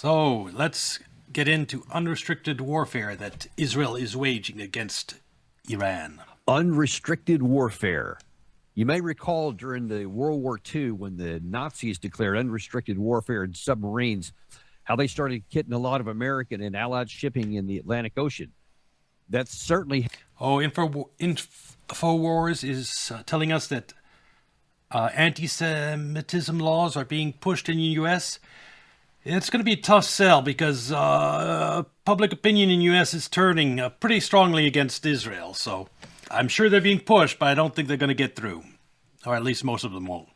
So let's get into unrestricted warfare that Israel is waging against Iran. Unrestricted warfare. You may recall during the World War II when the Nazis declared unrestricted warfare in submarines, how they started getting a lot of American and Allied shipping in the Atlantic Ocean. That's certainly... InfoWars is telling us that anti-Semitism laws are being pushed in the U.S. It's going to be a tough sell because public opinion in the U.S. is turning pretty strongly against Israel. So I'm sure they're being pushed, but I don't think they're going to get through. Or at least most of them won't.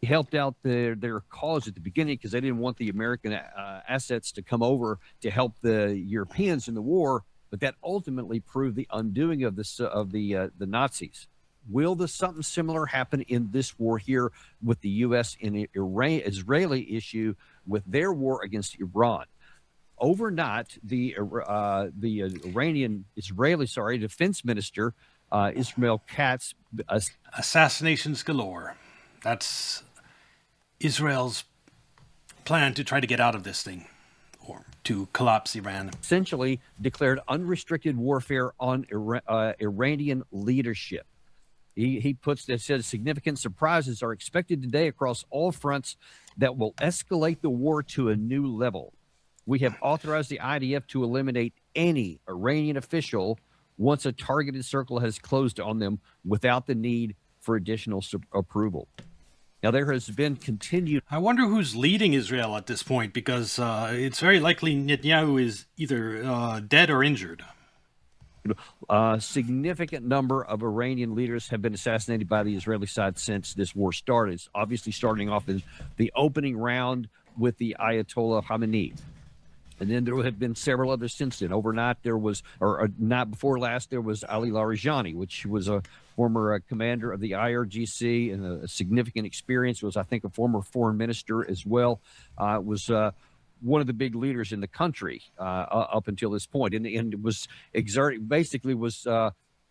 Helped out their cause at the beginning because they didn't want the American assets to come over to help the Europeans in the war, but that ultimately proved the undoing of the Nazis. Will something similar happen in this war here with the U.S. and Israeli issue with their war against Iran? Overnight, the Israeli defense minister Ismail Katz, assassinations galore. That's Israel's plan to try to get out of this thing, or to collapse Iran. Essentially declared unrestricted warfare on Iranian leadership. He says significant surprises are expected today across all fronts that will escalate the war to a new level. We have authorized the IDF to eliminate any Iranian official once a targeted circle has closed on them without the need for additional approval. Now, there has been continued... I wonder who's leading Israel at this point, because it's very likely Netanyahu is either dead or injured. A significant number of Iranian leaders have been assassinated by the Israeli side since this war started. It's obviously starting off in the opening round with the Ayatollah Khamenei. And then there have been several others since then. Overnight, there was, or night before last, there was Ali Larijani, which was a former commander of the IRGC and a significant experience. Was, I think, a former foreign minister as well. Was one of the big leaders in the country up until this point, and was basically was,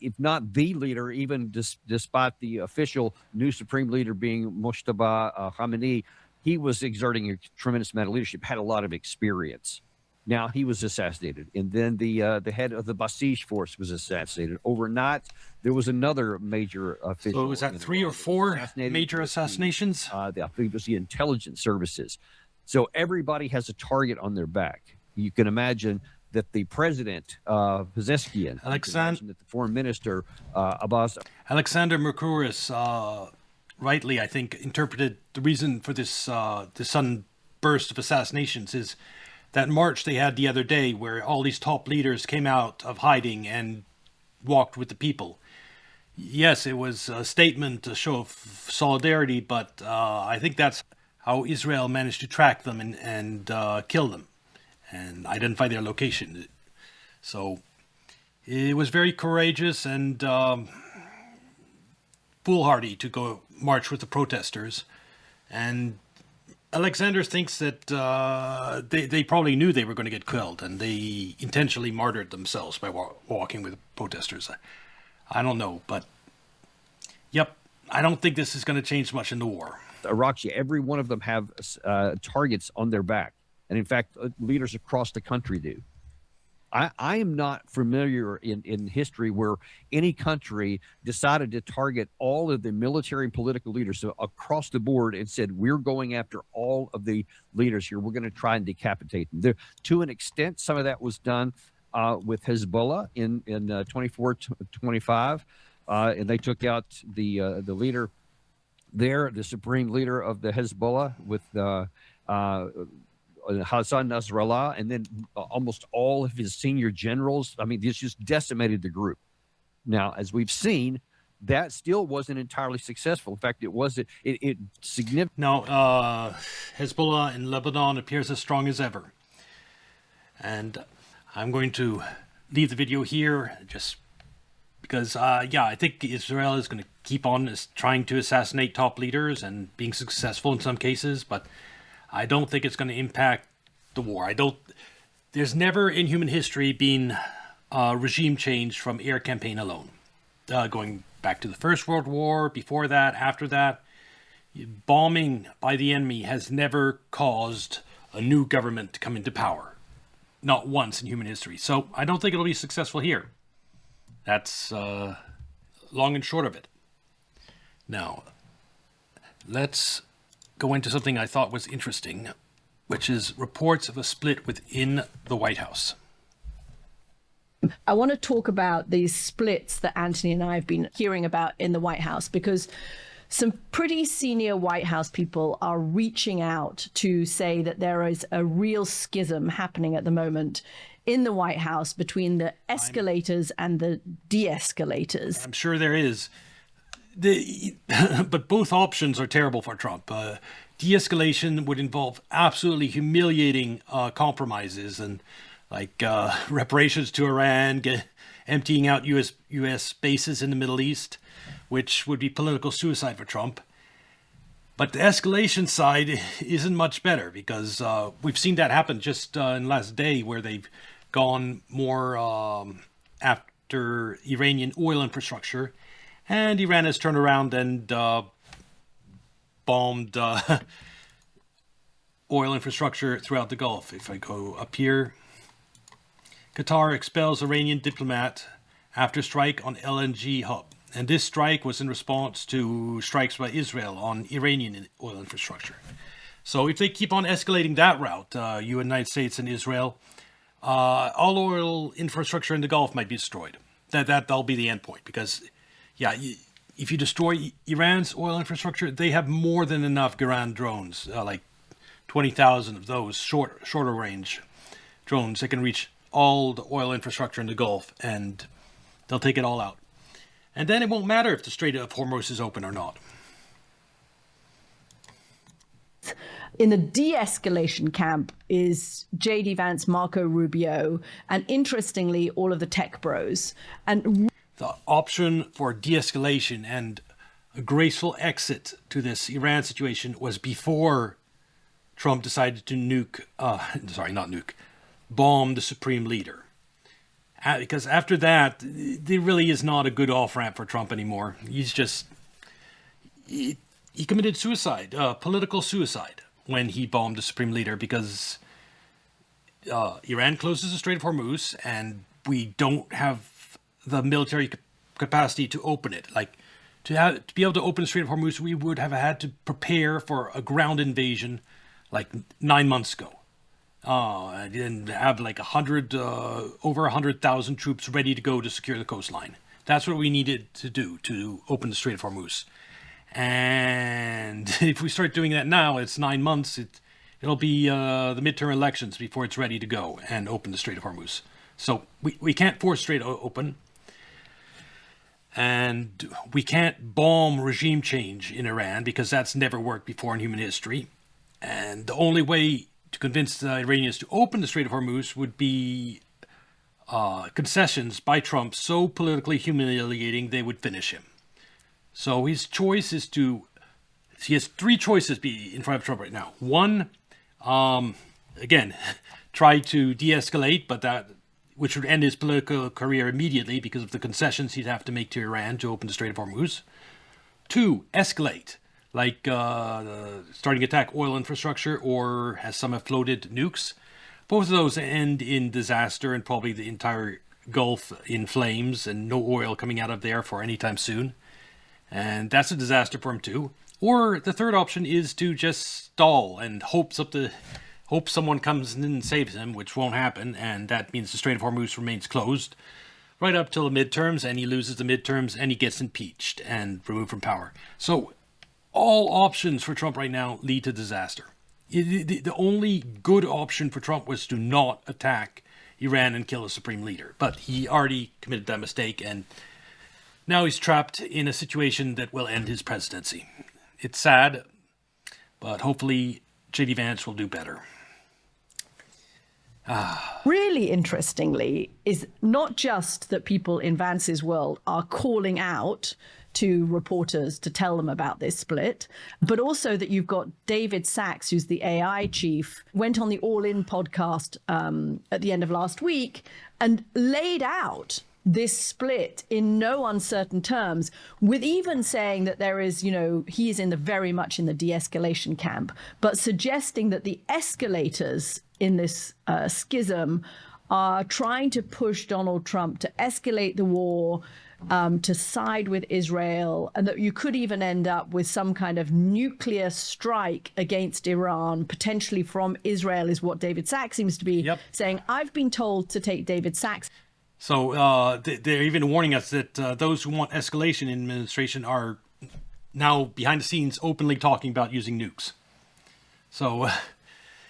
if not the leader, even despite the official new supreme leader being Mojtaba Khamenei, he was exerting a tremendous amount of leadership, had a lot of experience. Now he was assassinated, and then the head of the Basij force was assassinated. Overnight, there was another major official. So was that 3 or 4 major assassinations? I think it was the intelligence services. So everybody has a target on their back. You can imagine that the president, Pezeshkian, the foreign minister, Abbas. Alexander Mercouris, rightly, I think, interpreted the reason for this sudden burst of assassinations is that march they had the other day where all these top leaders came out of hiding and walked with the people. Yes, it was a statement, a show of solidarity, but I think that's how Israel managed to track them and kill them and identify their location. So it was very courageous and foolhardy to go march with the protesters. And Alexander thinks that they probably knew they were going to get killed, and they intentionally martyred themselves by walking with protesters. I don't know, but yep, I don't think this is going to change much in the war. Iraqi, every one of them have targets on their back, and in fact, leaders across the country do. I am not familiar in history where any country decided to target all of the military and political leaders across the board and said, we're going after all of the leaders here. We're going to try and decapitate them. There, to an extent, some of that was done with Hezbollah in 24-25, and they took out the leader there, the supreme leader of the Hezbollah with Hassan Nasrallah, and then almost all of his senior generals. I mean, this just decimated the group. Now, as we've seen, that still wasn't entirely successful. In fact, it significant. Now, Hezbollah in Lebanon appears as strong as ever. And I'm going to leave the video here just because, I think Israel is going to keep on trying to assassinate top leaders and being successful in some cases, but I don't think it's going to impact the war. There's never in human history been regime change from air campaign alone. Going back to the First World War, before that, after that, bombing by the enemy has never caused a new government to come into power. Not once in human history. So I don't think it'll be successful here. That's long and short of it. Now, let's go into something I thought was interesting, which is reports of a split within the White House. I want to talk about these splits that Anthony and I have been hearing about in the White House, because some pretty senior White House people are reaching out to say that there is a real schism happening at the moment in the White House between the escalators and the de-escalators. I'm sure there is. But both options are terrible for Trump. De-escalation would involve absolutely humiliating compromises and like reparations to Iran, emptying out U.S. bases in the Middle East, which would be political suicide for Trump. But the escalation side isn't much better, because we've seen that happen just in the last day, where they've gone more after Iranian oil infrastructure, and Iran has turned around and bombed oil infrastructure throughout the Gulf. If I go up here, Qatar expels Iranian diplomat after strike on LNG hub. And this strike was in response to strikes by Israel on Iranian oil infrastructure. So if they keep on escalating that route, United States and Israel, all oil infrastructure in the Gulf might be destroyed. That'll be the end point, because, yeah, if you destroy Iran's oil infrastructure, they have more than enough Garand drones, like 20,000 of those shorter range drones that can reach all the oil infrastructure in the Gulf, and they'll take it all out. And then it won't matter if the Strait of Hormuz is open or not. In the de-escalation camp is J.D. Vance, Marco Rubio, and interestingly, all of the tech bros. And the option for de-escalation and a graceful exit to this Iran situation was before Trump decided to bomb the supreme leader. Because after that, there really is not a good off-ramp for Trump anymore. He committed suicide, political suicide, when he bombed the supreme leader, because Iran closes the Strait of Hormuz, and we don't have the military capacity to open it. Like, to be able to open the Strait of Hormuz, we would have had to prepare for a ground invasion like 9 months ago. And have like over 100,000 troops ready to go to secure the coastline. That's what we needed to do to open the Strait of Hormuz. And if we start doing that now, it's 9 months. It'll be the midterm elections before it's ready to go and open the Strait of Hormuz. So we can't force Strait open. And we can't bomb regime change in Iran, because that's never worked before in human history. And the only way to convince the Iranians to open the Strait of Hormuz would be concessions by Trump so politically humiliating they would finish him. So his choice is he has three choices in front of Trump right now. One, again, try to de-escalate, but which would end his political career immediately because of the concessions he'd have to make to Iran to open the Strait of Hormuz. Two, escalate, like starting to attack oil infrastructure, or, as some have floated, nukes. Both of those end in disaster and probably the entire Gulf in flames and no oil coming out of there for any time soon. And that's a disaster for him too. Or the third option is to just stall and hope someone comes in and saves him, which won't happen, and that means the Strait of Hormuz remains closed right up till the midterms, and he loses the midterms, and he gets impeached and removed from power. So all options for Trump right now lead to disaster. The only good option for Trump was to not attack Iran and kill the supreme leader, but he already committed that mistake, and now he's trapped in a situation that will end his presidency. It's sad, but hopefully J.D. Vance will do better. Really interestingly is not just that people in Vance's world are calling out to reporters to tell them about this split, but also that you've got David Sachs, who's the AI chief, went on the All In podcast at the end of last week and laid out this split in no uncertain terms, with even saying that there is, he is very much in the de-escalation camp, but suggesting that the escalators in this schism are trying to push Donald Trump to escalate the war, to side with Israel, and that you could even end up with some kind of nuclear strike against Iran, potentially from Israel, is what David Sacks seems to be saying. I've been told to take David Sacks. So they're even warning us that those who want escalation in administration are now behind the scenes openly talking about using nukes. So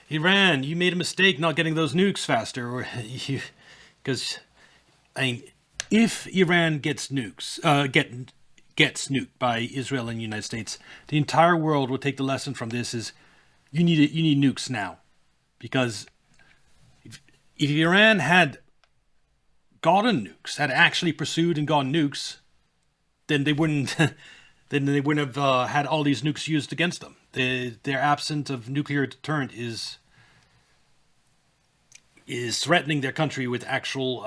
Iran, you made a mistake not getting those nukes faster, because if Iran gets nukes, gets nuked by Israel and the United States, the entire world will take the lesson from this: is you need nukes now, because if Iran had gotten nukes, had actually pursued and gotten nukes, then they wouldn't have had all these nukes used against them. Their absence of nuclear deterrent is threatening their country with actual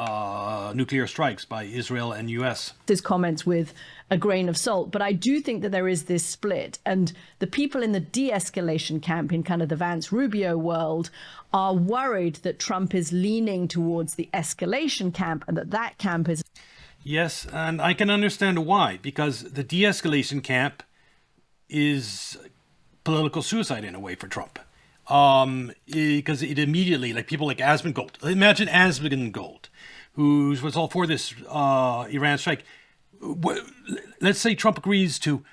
nuclear strikes by Israel and U.S. His comments with a grain of salt, but I do think that there is this split, and the people in the de-escalation camp in kind of the Vance-Rubio world are worried that Trump is leaning towards the escalation camp, and that camp is... Yes, and I can understand why, because the de-escalation camp is political suicide in a way for Trump. Because it immediately, like people like Asmongold, imagine Asmongold, who was all for this Iran strike. Let's say Trump agrees to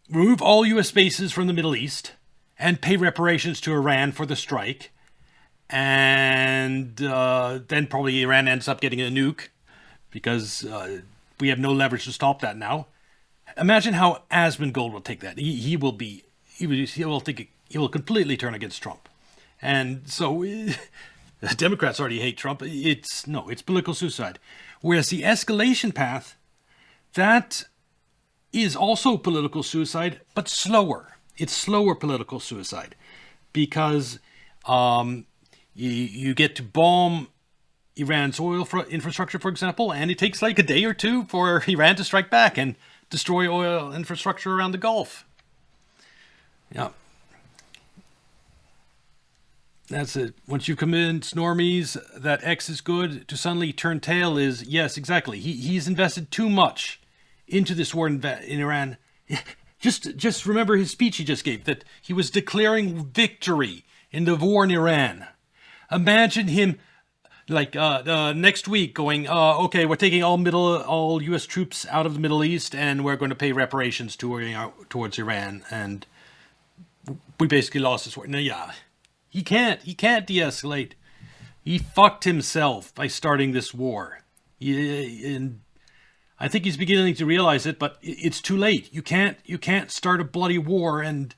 remove all U.S. bases from the Middle East and pay reparations to Iran for the strike, and then probably Iran ends up getting a nuke because we have no leverage to stop that now. Imagine how Asmongold will take that. He will completely turn against Trump. And so the Democrats already hate Trump. It's political suicide. Whereas the escalation path, that is also political suicide, but slower. It's slower political suicide because you get to bomb Iran's oil infrastructure, for example, and it takes like a day or two for Iran to strike back and destroy oil infrastructure around the Gulf. Yeah. That's it. Once you convince normies that X is good, to suddenly turn tail is, yes, exactly. He's invested too much into this war in Iran. Just remember his speech he just gave, that he was declaring victory in the war in Iran. Imagine him like next week going, okay, we're taking all U.S. troops out of the Middle East and we're going to pay reparations towards Iran, and we basically lost this war. No, yeah. He can't de-escalate. He fucked himself by starting this war. And I think he's beginning to realize it, but it's too late. You can't start a bloody war, and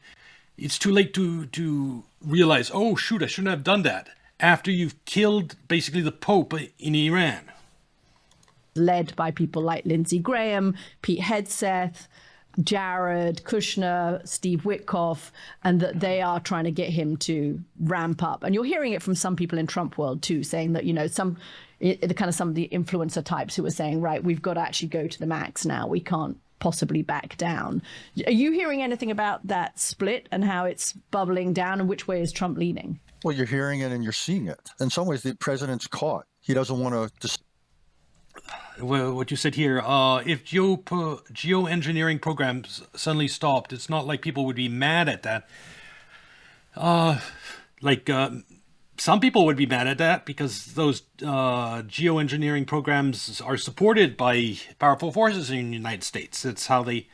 it's too late to realize, oh shoot, I shouldn't have done that, after you've killed basically the Pope in Iran. Led by people like Lindsey Graham, Pete Hegseth, Jared Kushner, Steve Witkoff, and that they are trying to get him to ramp up. And you're hearing it from some people in Trump world too, saying that, some of the influencer types who are saying, right, we've got to actually go to the max now. We can't possibly back down. Are you hearing anything about that split and how it's bubbling down, and which way is Trump leaning? Well, you're hearing it and you're seeing it. In some ways, the president's caught. He doesn't want to... Well, what you said here, if geoengineering programs suddenly stopped, it's not like people would be mad at that. Some people would be mad at that because those geoengineering programs are supported by powerful forces in the United States. That's how they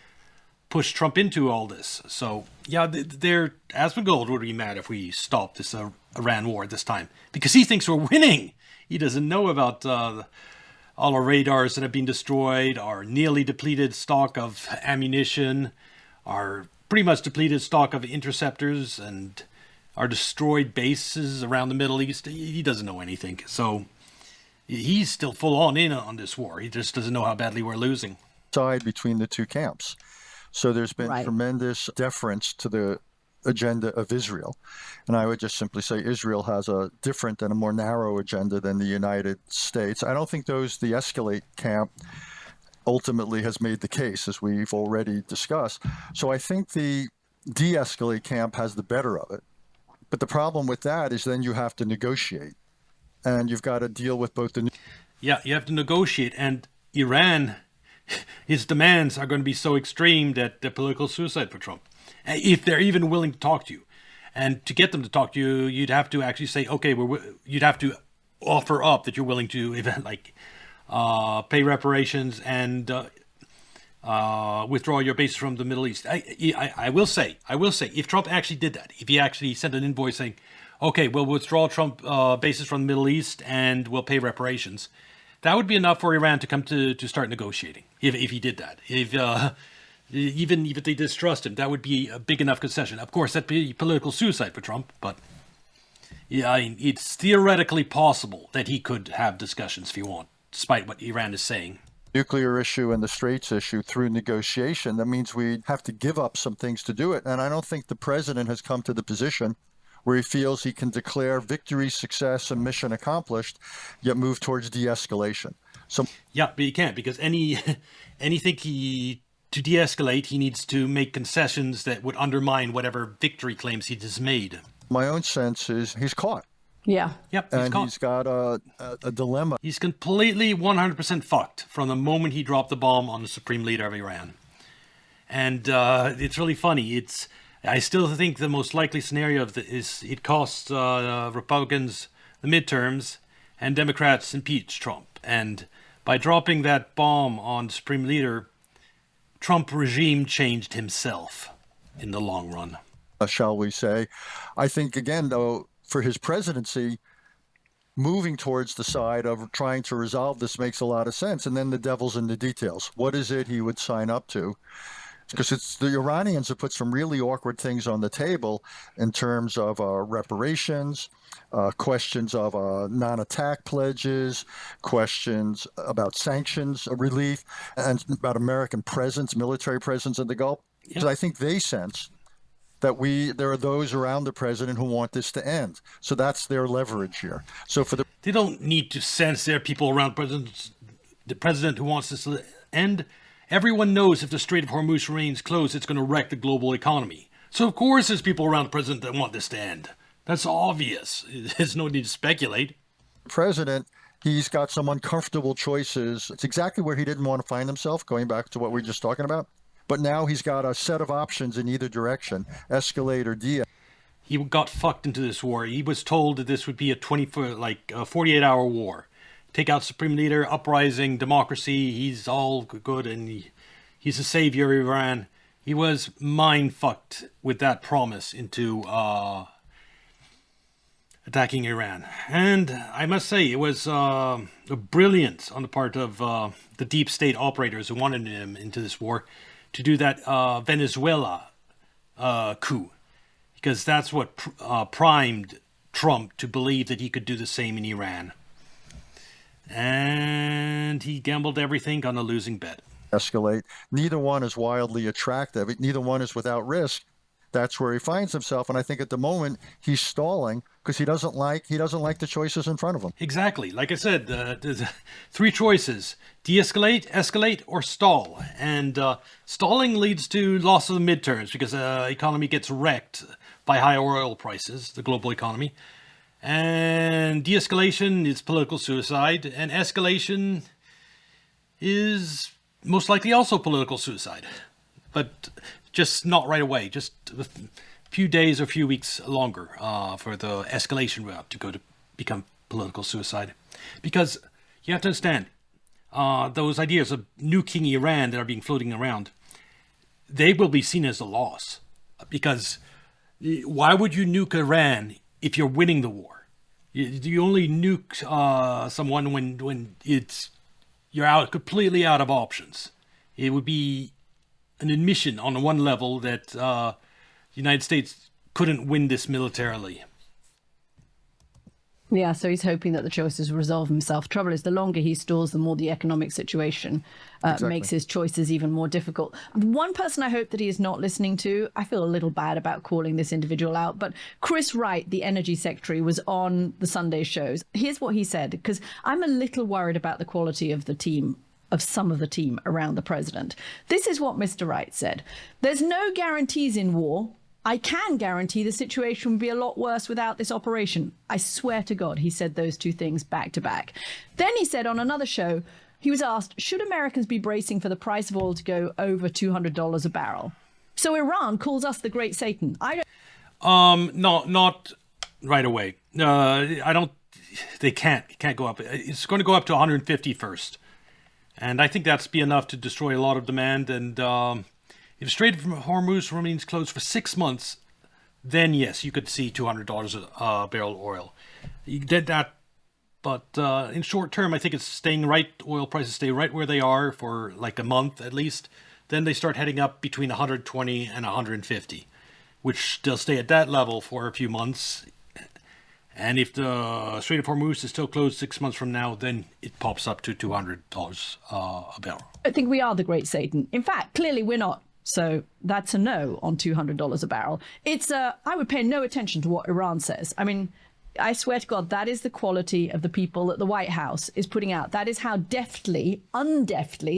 push Trump into all this. So, yeah, Asmongold would be mad if we stopped this Iran war this time, because he thinks we're winning. He doesn't know about all our radars that have been destroyed, our nearly depleted stock of ammunition, our pretty much depleted stock of interceptors, and our destroyed bases around the Middle East. He doesn't know anything. So he's still full on in on this war. He just doesn't know how badly we're losing. Side between the two camps. So there's been right. tremendous deference to the agenda of Israel. And I would just simply say Israel has a different and a more narrow agenda than the United States. I don't think the escalate camp ultimately has made the case, as we've already discussed. So I think the de-escalate camp has the better of it. But the problem with that is then you have to negotiate, and you've got to deal with both the. Yeah, you have to negotiate, and Iran, his demands are going to be so extreme that they're political suicide for Trump, if they're even willing to talk to you. And to get them to talk to you, you'd have to actually say, okay, you'd have to offer up that you're willing to pay reparations and withdraw your bases from the Middle East. I will say, if Trump actually did that, if he actually sent an invoice saying, okay, we'll withdraw Trump bases from the Middle East and we'll pay reparations, that would be enough for Iran to come to start negotiating. If he did that, even if they distrust him, that would be a big enough concession. Of course, that'd be political suicide for Trump, but yeah, I mean, it's theoretically possible that he could have discussions if he wants, despite what Iran is saying. Nuclear issue and the Straits issue through negotiation. That means we have to give up some things to do it. And I don't think the president has come to the position where he feels he can declare victory, success, and mission accomplished, yet move towards de-escalation. So yeah, but he can't, because anything to de-escalate, he needs to make concessions that would undermine whatever victory claims he just made. My own sense is he's caught. Yeah. Yep, and he's got a dilemma. He's completely 100% fucked from the moment he dropped the bomb on the supreme leader of Iran. And it's really funny. I still think the most likely scenario is it costs Republicans the midterms and Democrats impeach Trump. And by dropping that bomb on the supreme leader, Trump regime changed himself in the long run. Shall we say. I think, again, though, for his presidency, moving towards the side of trying to resolve this makes a lot of sense. And then the devil's in the details. What is it he would sign up to? Because it's the Iranians have put some really awkward things on the table in terms of reparations, questions of non-attack pledges, questions about sanctions relief, and about American presence, military presence in the Gulf. Because I think they sense that there are those around the president who want this to end. So that's their leverage here. So they don't need to sense there are people around the president who wants this to end. Everyone knows if the Strait of Hormuz remains closed, it's going to wreck the global economy. So of course there's people around the president that want this to end. That's obvious. There's no need to speculate. The president, he's got some uncomfortable choices. It's exactly where he didn't want to find himself, going back to what we were just talking about. But now he's got a set of options in either direction, escalate or de-escalate. He got fucked into this war. He was told that this would be a 48-hour war. Take out Supreme Leader, uprising, democracy, he's all good, and he's the savior of Iran. He was mind-fucked with that promise into attacking Iran. And I must say, it was brilliant on the part of the deep state operators who wanted him into this war to do that Venezuela coup, because that's what primed Trump to believe that he could do the same in Iran. And he gambled everything on a losing bet. Escalate. Neither one is wildly attractive. Neither one is without risk. That's where he finds himself. And I think at the moment he's stalling because he doesn't like the choices in front of him. Exactly. Like I said, there's three choices: de-escalate, escalate, or stall. And stalling leads to loss of the midterms because the economy gets wrecked by high oil prices, the global economy. And de-escalation is political suicide, and escalation is most likely also political suicide. But just not right away, just a few days or a few weeks longer for the escalation route to become political suicide. Because you have to understand, those ideas of nuking Iran that are being floating around, they will be seen as a loss. Because why would you nuke Iran if you're winning the war? You only nuke someone when you're completely out of options. It would be an admission on one level that the United States couldn't win this militarily. Yeah, so he's hoping that the choices will resolve himself. Trouble is, the longer he stalls, the more the economic situation makes his choices even more difficult. One person I hope that he is not listening to, I feel a little bad about calling this individual out, but Chris Wright, the energy secretary, was on the Sunday shows. Here's what he said, because I'm a little worried about the quality of the team, of some of the team around the president. This is what Mr. Wright said. There's no guarantees in war. I can guarantee the situation would be a lot worse without this operation. I swear to God, he said those two things back to back. Then he said on another show, he was asked, should Americans be bracing for the price of oil to go over $200 a barrel? So Iran calls us the Great Satan. No, not right away. I don't. They can't go up. It's going to go up to 150 first, and I think that's be enough to destroy a lot of demand. And if Strait of Hormuz remains closed for 6 months, then yes, you could see $200 a barrel oil. You did that, but in short term, I think it's staying right. Oil prices stay right where they are for like a month at least. Then they start heading up between 120 and 150, which they'll stay at that level for a few months. And if the Strait of Hormuz is still closed 6 months from now, then it pops up to $200 a barrel. I think we are the Great Satan. In fact, clearly we're not. So that's a no on $200 a barrel. I would pay no attention to what Iran says. I mean, I swear to God, that is the quality of the people that the White House is putting out. That is how undeftly,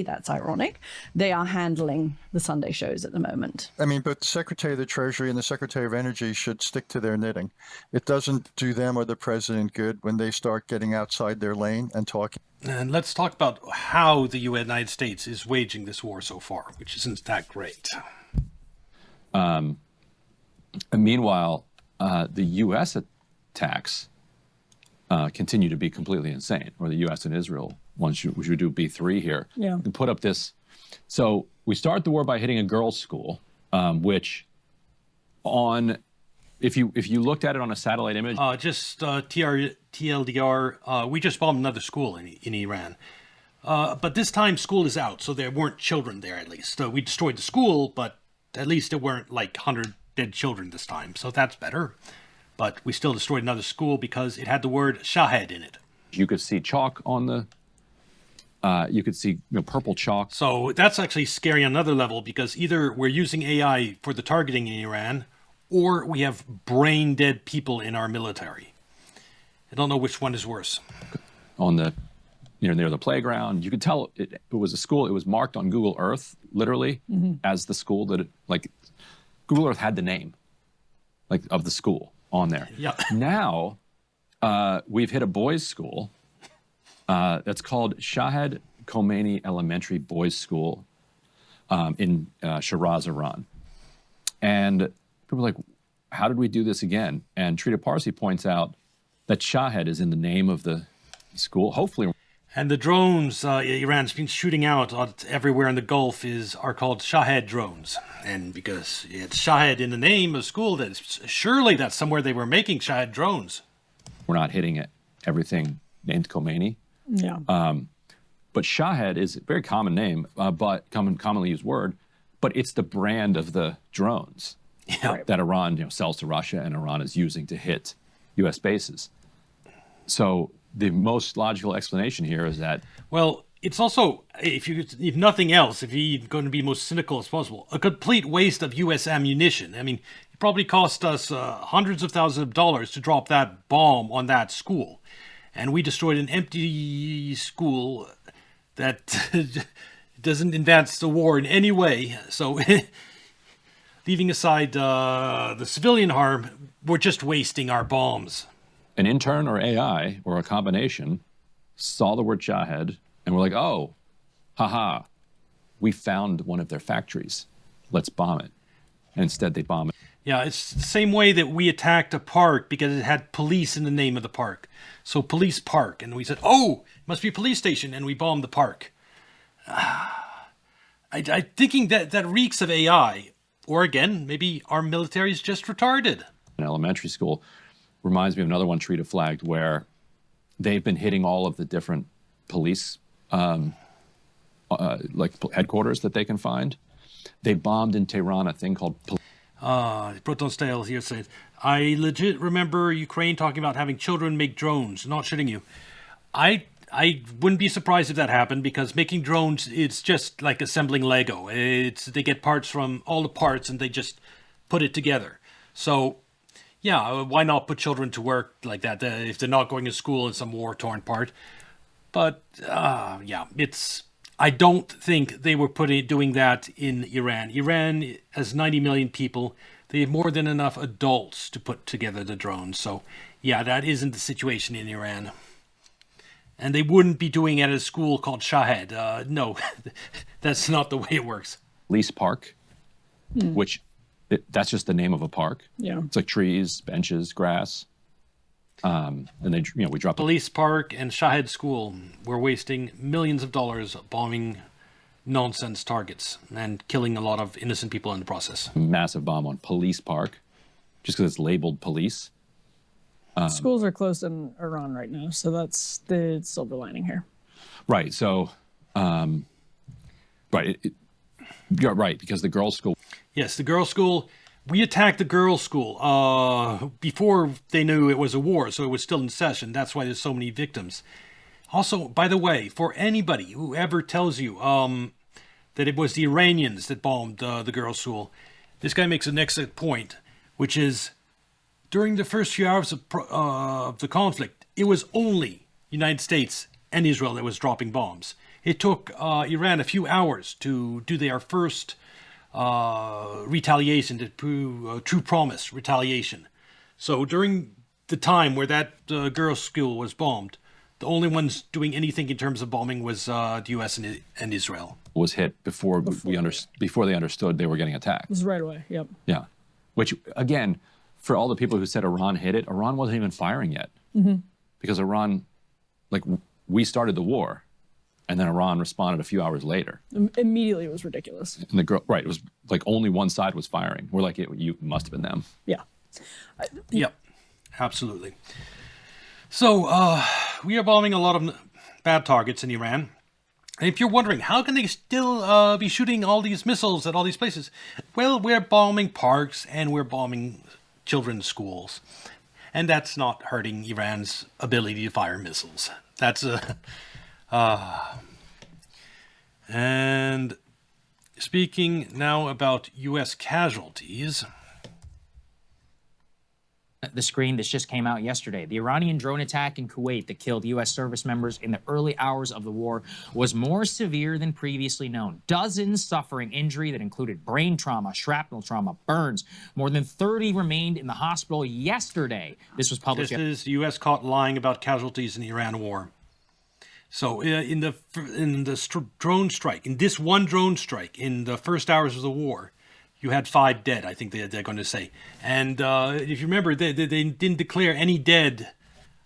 that's ironic, they are handling the Sunday shows at the moment. I mean, but the Secretary of the Treasury and the Secretary of Energy should stick to their knitting. It doesn't do them or the president good when they start getting outside their lane and talking. And let's talk about how the United States is waging this war so far, which isn't that great. And meanwhile, the U.S. attacks continue to be completely insane, or the U.S. and Israel. We should do B3 here. Yeah. And put up this. So we start the war by hitting a girls' school, which if you looked at it on a satellite image. TLDR, we just bombed another school in Iran. But this time school is out, so there weren't children there at least. We destroyed the school, but at least there weren't like 100 dead children this time, so that's better. But we still destroyed another school because it had the word Shahed in it. You could see chalk on the, you could see purple chalk. So that's actually scary on another level because either we're using AI for the targeting in Iran, or we have brain dead people in our military. I don't know which one is worse. On the, near the playground, you could tell it was a school. It was marked on Google Earth, literally, as the school that Google Earth had the name, of the school on there. Yeah. Now, we've hit a boys' school that's called Shahed Khomeini Elementary Boys' School in Shiraz, Iran. And people are like, how did we do this again? And Trita Parsi points out that Shahed is in the name of the school, hopefully. And the drones Iran's been shooting out everywhere in the Gulf are called Shahed drones. And because it's Shahed in the name of school, surely that's somewhere they were making Shahed drones. We're not hitting it. Everything named Khomeini. Yeah. But Shahed is a very common name, but commonly used word, but it's the brand of the drones that Iran sells to Russia and Iran is using to hit U.S. bases. So the most logical explanation here is that... Well, it's also, if nothing else, if you're going to be most cynical as possible, a complete waste of U.S. ammunition. I mean, it probably cost us hundreds of thousands of dollars to drop that bomb on that school. And we destroyed an empty school that doesn't advance the war in any way. So leaving aside the civilian harm, we're just wasting our bombs. An intern or AI or a combination saw the word Shahed and we're like, oh, haha, we found one of their factories. Let's bomb it. And instead they bomb it. Yeah, it's the same way that we attacked a park because it had police in the name of the park. So police park. And we said, oh, it must be a police station. And we bombed the park. I'm thinking that reeks of AI. Or again, maybe our military is just retarded. In elementary school, reminds me of another one Trita flagged where they've been hitting all of the different police headquarters that they can find. They bombed in Tehran a thing called... Proton Stale here says, I legit remember Ukraine talking about having children make drones. Not shitting you. I wouldn't be surprised if that happened, because making drones, it's just like assembling Lego. They get parts from all the parts and they just put it together. So, yeah, why not put children to work like that if they're not going to school in some war-torn part? But, yeah, I don't think they were doing that in Iran. Iran has 90 million people. They have more than enough adults to put together the drones. So, yeah, that isn't the situation in Iran. And they wouldn't be doing it at a school called Shahed. No, that's not the way it works. Police Park, which that's just the name of a park. Yeah. It's like trees, benches, grass. And we drop Police Park and Shahed School were wasting millions of dollars bombing nonsense targets and killing a lot of innocent people in the process. a massive bomb on Police Park just because it's labeled police. Schools are closed in Iran right now, so that's the silver lining here. Right. So, right. You're right, because the girls' school. Yes, the girls' school. We attacked the girls' school before they knew it was a war, so it was still in session. That's why there's so many victims. Also, by the way, for anybody who ever tells you that it was the Iranians that bombed the girls' school, this guy makes an excellent point, which is during the first few hours of the conflict, it was only United States and Israel that was dropping bombs. It took Iran a few hours to do their first retaliation, true promise retaliation. So during the time where that girls' school was bombed, the only ones doing anything in terms of bombing was the U.S. and Israel. Was hit before they understood they were getting attacked. It was right away. Yep. Yeah. Which, again, for all the people who said Iran hit it, Iran wasn't even firing yet. Because Iran, we started the war, and then Iran responded a few hours later. Immediately, it was ridiculous. And it was like only one side was firing. We're like, you must have been them. Yeah. Yep, absolutely. So we are bombing a lot of bad targets in Iran. And if you're wondering, how can they still be shooting all these missiles at all these places? Well, we're bombing parks and we're bombing children's schools. And that's not hurting Iran's ability to fire missiles. That's and speaking now about U.S. casualties. The screen, this just came out yesterday. The Iranian drone attack in Kuwait that killed U.S. service members in the early hours of the war was more severe than previously known. Dozens suffering injury that included brain trauma, shrapnel trauma, burns. More than 30 remained in the hospital yesterday. This was published. This is the U.S. caught lying about casualties in the Iran war. So in the drone strike, in this one drone strike, in the first hours of the war, you had 5 dead, I think they're going to say. And if you remember, they didn't declare any dead,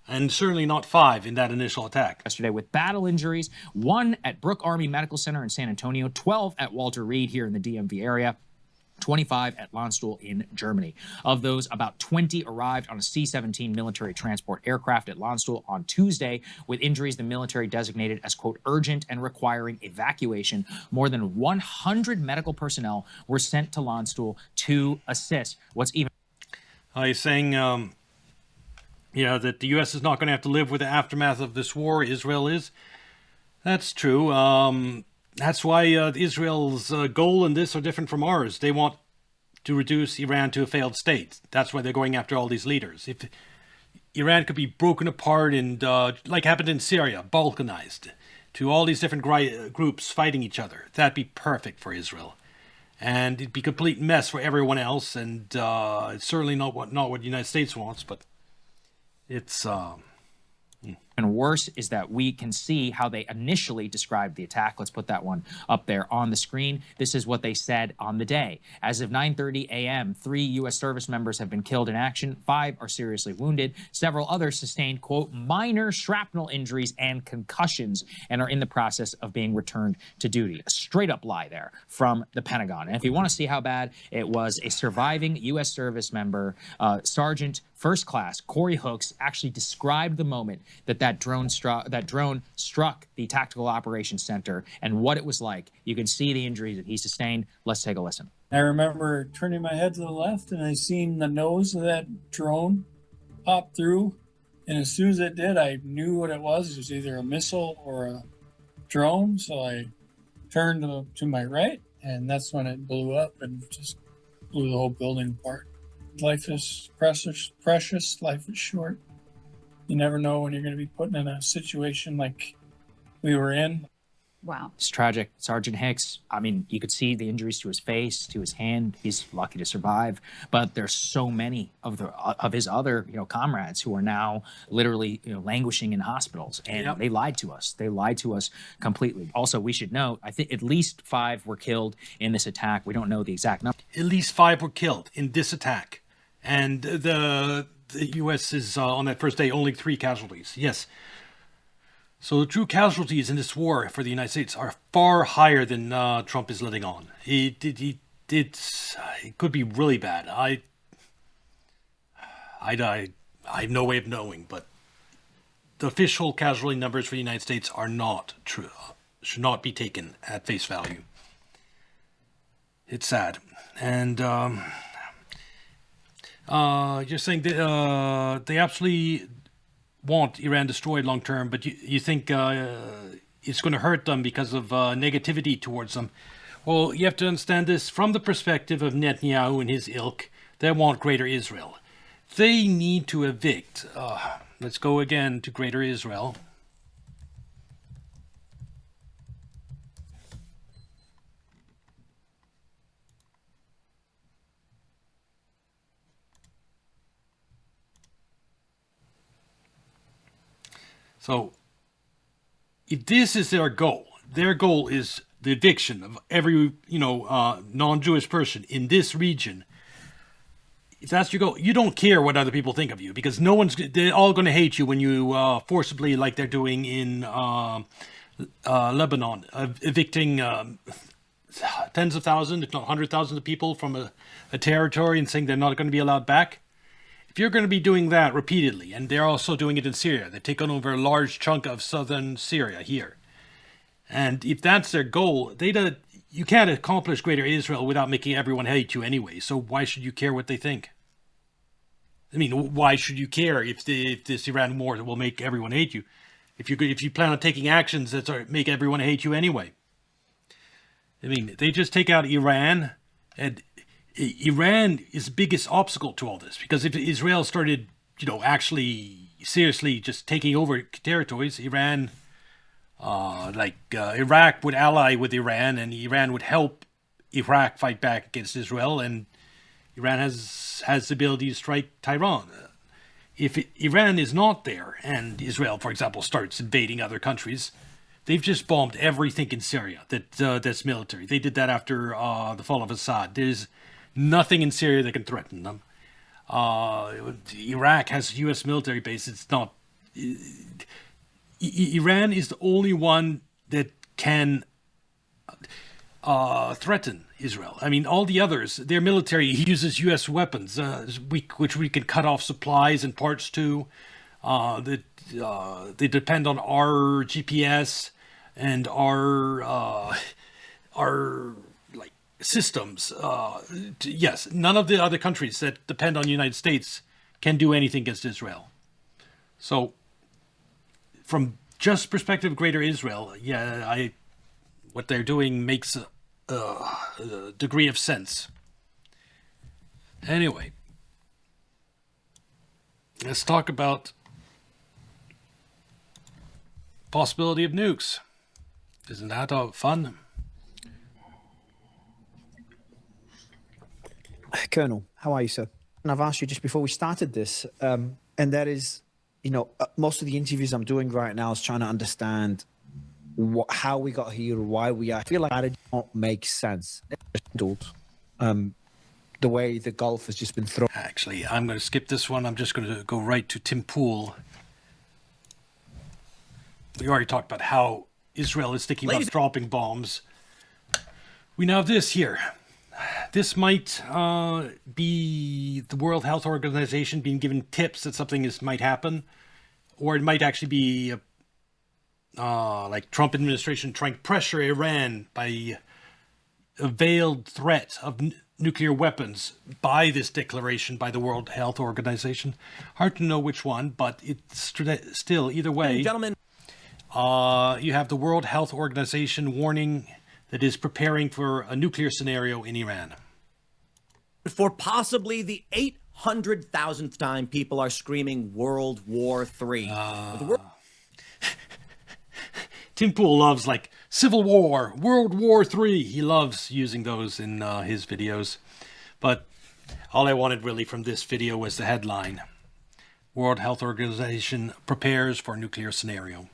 and certainly not 5 in that initial attack. Yesterday with battle injuries, 1 at Brooke Army Medical Center in San Antonio, 12 at Walter Reed here in the DMV area, 25 at Landstuhl in Germany. Of those, about 20 arrived on a C-17 military transport aircraft at Landstuhl on Tuesday with injuries the military designated as, quote, urgent and requiring evacuation. More than 100 medical personnel were sent to Landstuhl to assist. What's even... He's saying, that the U.S. is not going to have to live with the aftermath of this war. Israel is. That's true. That's why Israel's goal in this are different from ours. They want to reduce Iran to a failed state. That's why they're going after all these leaders. If Iran could be broken apart and, like happened in Syria, balkanized to all these different groups fighting each other, that'd be perfect for Israel. And it'd be a complete mess for everyone else. And it's certainly not what the United States wants, but it's... And worse is that we can see how they initially described the attack. Let's put that one up there on the screen. This is what they said on the day. As of 9:30 a.m., 3 U.S. service members have been killed in action. 5 are seriously wounded. Several others sustained, quote, minor shrapnel injuries and concussions and are in the process of being returned to duty. A straight up lie there from the Pentagon. And if you want to see how bad it was, a surviving U.S. service member, Sergeant First Class Corey Hooks, actually described the moment that that drone struck the tactical operations center and what it was like. You can see the injuries that he sustained. Let's take a listen. I remember turning my head to the left and I seen the nose of that drone pop through. And as soon as it did, I knew what it was. It was either a missile or a drone. So I turned to my right, and that's when it blew up and just blew the whole building apart. Life is precious. Life is short. You never know when you're going to be put in a situation like we were in. Wow. It's tragic. Sergeant Hicks, I mean, you could see the injuries to his face, to his hand. He's lucky to survive. But there's so many of his other, comrades who are now literally, languishing in hospitals. And they lied to us. They lied to us completely. Also, we should note, I think at least 5 were killed in this attack. We don't know the exact number. At least 5 were killed in this attack. And the U.S. is, on that first day, only 3 casualties. Yes. So the true casualties in this war for the United States are far higher than Trump is letting on. It could be really bad. I have no way of knowing, but the official casualty numbers for the United States are not true. Should not be taken at face value. It's sad. And you're saying that they absolutely want Iran destroyed long term, but you think it's going to hurt them because of negativity towards them. Well, you have to understand this from the perspective of Netanyahu and his ilk. They want Greater Israel. They need to evict. Let's go again to Greater Israel. So, if this is their goal is the eviction of every, non-Jewish person in this region. If that's your goal, you don't care what other people think of you, because they're all going to hate you when you forcibly, like they're doing in Lebanon, evicting tens of thousands, if not 100,000 of people from a territory and saying they're not going to be allowed back. If you're going to be doing that repeatedly, and they're also doing it in Syria, they've taken over a large chunk of southern Syria here. And if that's their goal, you can't accomplish Greater Israel without making everyone hate you anyway. So why should you care what they think? I mean, why should you care if this Iran war will make everyone hate you? If you plan on taking actions that make everyone hate you anyway. I mean, they just take out Iran, and Iran is the biggest obstacle to all this, because if Israel started, actually seriously just taking over territories, Iran, Iraq would ally with Iran, and Iran would help Iraq fight back against Israel, and Iran has the ability to strike Tehran. If Iran is not there, and Israel, for example, starts invading other countries, they've just bombed everything in Syria that's military. They did that after the fall of Assad. There's nothing in Syria that can threaten them. Iraq has a U.S. military base. It's not. Iran is the only one that can threaten Israel. I mean, all the others, their military uses U.S. weapons, which we can cut off supplies and parts to. They depend on our GPS and our systems. Yes, none of the other countries that depend on the United States can do anything against Israel. So, from just perspective of Greater Israel, what they're doing makes a degree of sense. Anyway, let's talk about possibility of nukes. Isn't that fun? Colonel, how are you, sir? And I've asked you just before we started this, and that is, most of the interviews I'm doing right now is trying to understand how we got here, why we are. I feel like that don't make sense. The way the Gulf has just been thrown. Actually, I'm going to skip this one. I'm just going to go right to Tim Pool. We already talked about how Israel is thinking about dropping bombs. We now have this here. This might be the World Health Organization being given tips that something might happen, or it might actually be like Trump administration trying to pressure Iran by a veiled threat of nuclear weapons by this declaration by the World Health Organization. Hard to know which one, but it's still, either way, Gentlemen, you have the World Health Organization warning that is preparing for a nuclear scenario in Iran. for possibly the 800,000th time, people are screaming World War III. Tim Pool loves like Civil War, World War III. He loves using those in his videos. But all I wanted really from this video was the headline. World Health Organization prepares for nuclear scenario.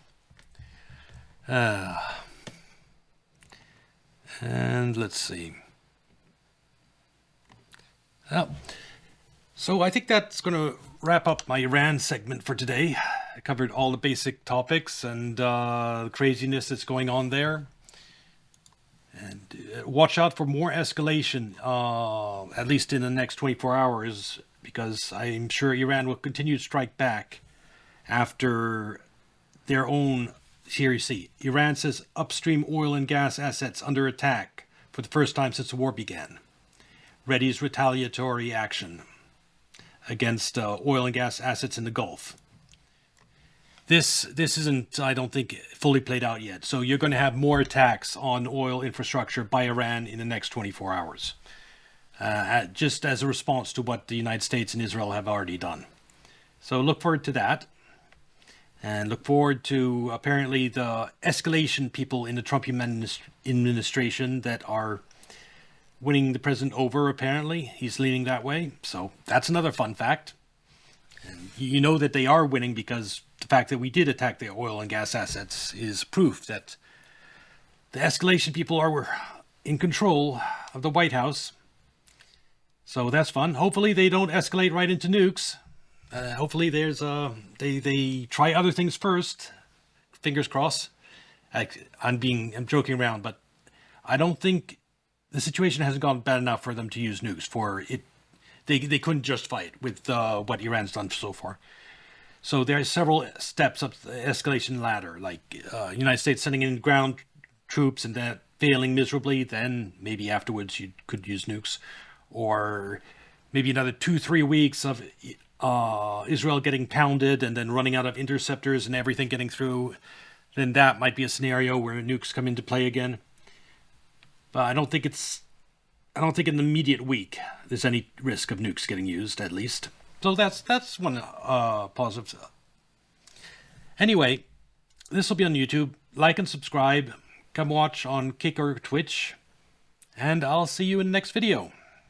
And let's see. So I think that's going to wrap up my Iran segment for today. I covered all the basic topics and the craziness that's going on there. And watch out for more escalation, at least in the next 24 hours, because I'm sure Iran will continue to strike back after their own Series C. Iran says upstream oil and gas assets under attack for the first time since the war began. Readies retaliatory action against oil and gas assets in the Gulf. This isn't, I don't think, fully played out yet. So you're going to have more attacks on oil infrastructure by Iran in the next 24 hours, just as a response to what the United States and Israel have already done. So look forward to that. And look forward to apparently the escalation people in the Trump administration that are winning the president over, apparently. He's leaning that way. So that's another fun fact. And you know that they are winning because the fact that we did attack the oil and gas assets is proof that the escalation people are in control of the White House. So that's fun. Hopefully they don't escalate right into nukes. Hopefully there's they try other things first. Fingers crossed. I'm joking around, but I don't think the situation hasn't gone bad enough for them to use nukes for it. They couldn't justify it with what Iran's done so far. So there are several steps up the escalation ladder, like United States sending in ground troops and that failing miserably. Then maybe afterwards you could use nukes, or maybe another 2-3 weeks of Israel getting pounded and then running out of interceptors and everything getting through. Then that might be a scenario where nukes come into play again. But I don't think in the immediate week there's any risk of nukes getting used, at least. So that's one positive. Anyway, this will be on YouTube. Like and subscribe. Come watch on Kick or Twitch. And I'll see you in the next video.